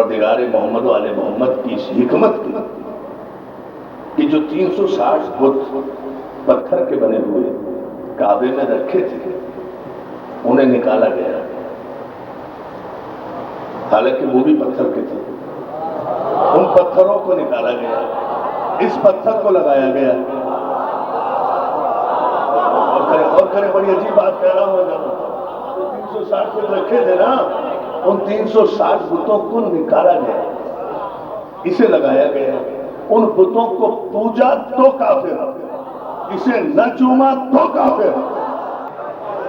پروردگار محمد و آل محمد کی اس حکمت کی کہ جو 360 بت پتھر کے بنے ہوئے کعبے میں رکھے تھے انہیں نکالا گیا، حالانکہ وہ بھی پتھر کے تھے، ان پتھروں کو نکالا گیا، اس پتھر کو لگایا گیا۔ اور کرے بڑی عجیب بات کہہ رہا ہوں، جو 360 بت رکھے تھے نا، ان 360 بتوں کو نکالا گیا، اسے لگایا گیا۔ ان بتوں کو پوجا تو کافر، اسے نہ چوما تو کافر۔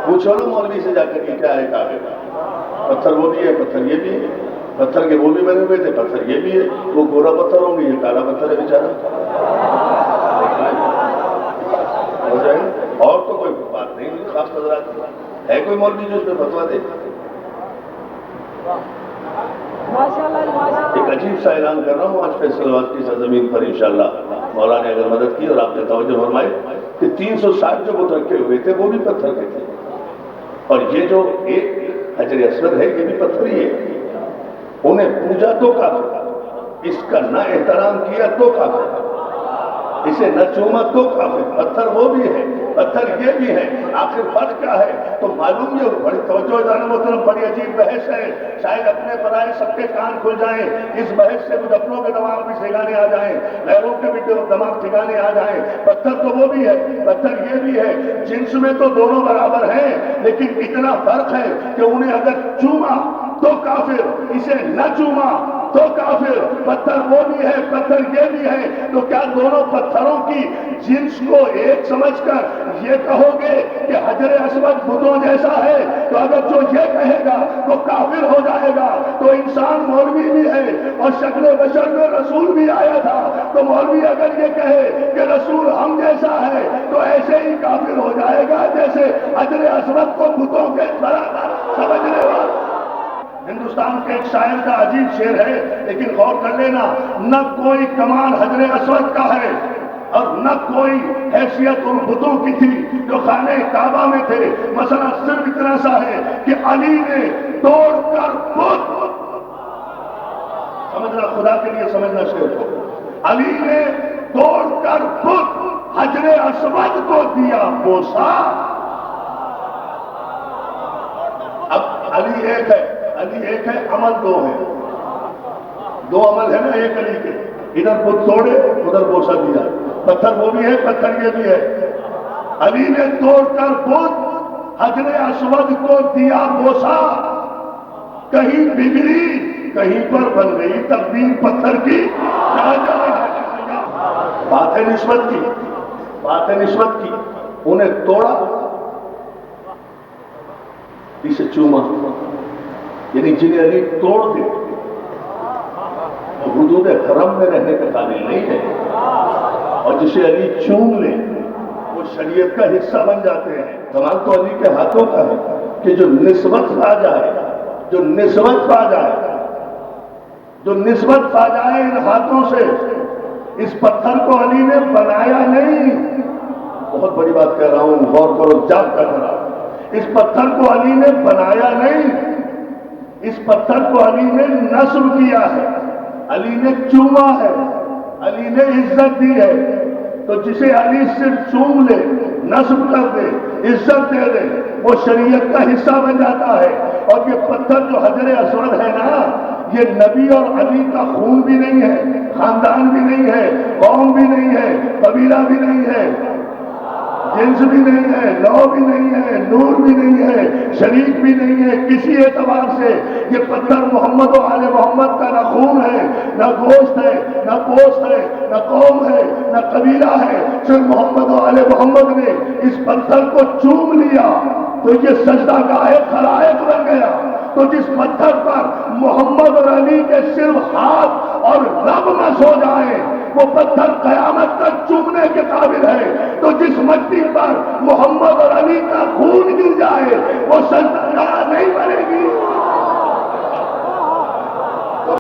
پوچھو لو مولوی سے جا کر کہ کیا ہے کعبے کا؟ پتھر وہ بھی ہے، پتھر یہ بھی ہے، پتھر کے وہ بھی بنے ہوئے تھے، پتھر یہ بھی ہے، وہ گورا پتھر ہوں گے، یہ کالا پتھر ہے بیچارہ۔ ہو جائے اور تو کوئی بات نہیں خاص حضرات، ہے کوئی مولوی جو اس میں فتویٰ دے؟ ایک عجیب سا اعلان کر رہا ہوں آج فیصل آباد کی سرزمین پر انشاءاللہ، مولا نے اگر مدد کی اور آپ نے توجہ فرمائی کہ 360 جو بت رکھے ہوئے تھے وہ بھی پتھر کے تھے، اور یہ جو ایک حجر اسود ہے یہ بھی پتھر ہی ہے۔ انہیں پوجا تو کافر، اس کا نہ احترام کیا تو کافر، اسے نہ چوما تو کافر۔ پتھر وہ بھی ہے، پتھر یہ بھی ہے، آخر فرق کیا ہے؟ تو معلوم یہ بڑی توجہ دار محترم، بڑی عجیب بحث ہے، شاید اپنے برائے سب کے کان کھل جائیں، اس بحث سے کچھ اپنوں کے دماغ بھی ٹھکانے آ جائیں، غیروں کے بھی دماغ ٹھکانے آ جائیں۔ پتھر تو وہ بھی ہے، پتھر یہ بھی ہے، جنس میں تو دونوں برابر ہیں، لیکن اتنا فرق ہے کہ انہیں اگر چوما تو کافر، اسے نہ چوما تو کافر۔ پتھر وہ بھی ہے، پتھر یہ بھی ہے، تو کیا دونوں پتھروں کی جنس کو ایک سمجھ کر یہ کہو گے کہ حجر اسود بتوں جیسا ہے؟ تو اگر جو یہ کہے گا تو کافر ہو جائے گا۔ تو انسان مولوی بھی ہے اور شکل بشر میں رسول بھی آیا تھا، تو مولوی اگر یہ کہے کہ رسول ہم جیسا ہے تو ایسے ہی کافر ہو جائے گا جیسے حجر اسود کو بتوں کے برابر سمجھنے والا۔ ہندوستان کے ایک شاعر کا عجیب شعر ہے، لیکن غور کر لینا، نہ کوئی کمال حجر اسود کا ہے اور نہ کوئی حیثیت ان بتوں کی تھی جو خانہ کعبہ میں تھے۔ مسئلہ صرف اتنا سا ہے کہ علی نے توڑ کر بت، سمجھنا خدا کے لیے سمجھنا شعر کو، علی نے توڑ کر بت حجر اسود کو دیا بوسا۔ اب علی ایک ہے، علی ایک ہے، عمل دو ہے، دو عمل ہے نا ایک علی کے، ادھر بت توڑے ادھر بوسا دیا، پتھر وہ بھی ہے پتھر یہ بھی ہے۔ علی نے توڑ کر بت حجر اسود کو دیا بوسا، کہیں بگڑی کہیں پر بن گئی تقدیر پتھر کی، بات ہے نسبت کی، بات ہے نسبت کی۔ انہیں توڑا، اسے چوما، یعنی جنہیں علی توڑ دے وہ حدود حرم میں رہنے کے قابل نہیں ہے، اور جسے علی چوم لے وہ شریعت کا حصہ بن جاتے ہیں۔ کمال تو علی کے ہاتھوں کا ہے کہ جو نسبت پا جائے، جو نسبت پا جائے، جو نسبت پا جائے ان ہاتھوں سے۔ اس پتھر کو علی نے بنایا نہیں، بہت بڑی بات کہہ رہا ہوں، غور کرو، جاگ کر رہا ہوں، اس پتھر کو علی نے بنایا نہیں، اس پتھر کو علی نے نصب کیا ہے، علی نے چوما ہے، علی نے عزت دی ہے۔ تو جسے علی صرف چوم لے، نصب کر دے، عزت دے دے، وہ شریعت کا حصہ بن جاتا ہے۔ اور یہ پتھر جو حجر اسود ہے نا، یہ نبی اور علی کا خون بھی نہیں ہے، خاندان بھی نہیں ہے، قوم بھی نہیں ہے، قبیلہ بھی نہیں ہے، جنس بھی نہیں ہے، لو بھی نہیں ہے، نور بھی نہیں ہے، شریک بھی نہیں ہے، کسی اعتبار سے یہ پتھر محمد و آل محمد کا نہ خون ہے، نہ گوشت ہے، نہ پوست ہے، نہ قوم ہے، نہ قبیلہ ہے، صرف محمد و آل محمد نے اس پتھر کو چوم لیا تو یہ سجدہ گاہ خلائق بن گیا۔ تو جس پتھر پر محمد اور علی کے صرف ہاتھ اور لب مس ہو جائیں وہ پتھر قیامت تک چومنے کے قابل ہے، تو جس مٹی پر محمد اور علی کا خون گر جائے وہ سجدہ گاہ نہیں بنے گی۔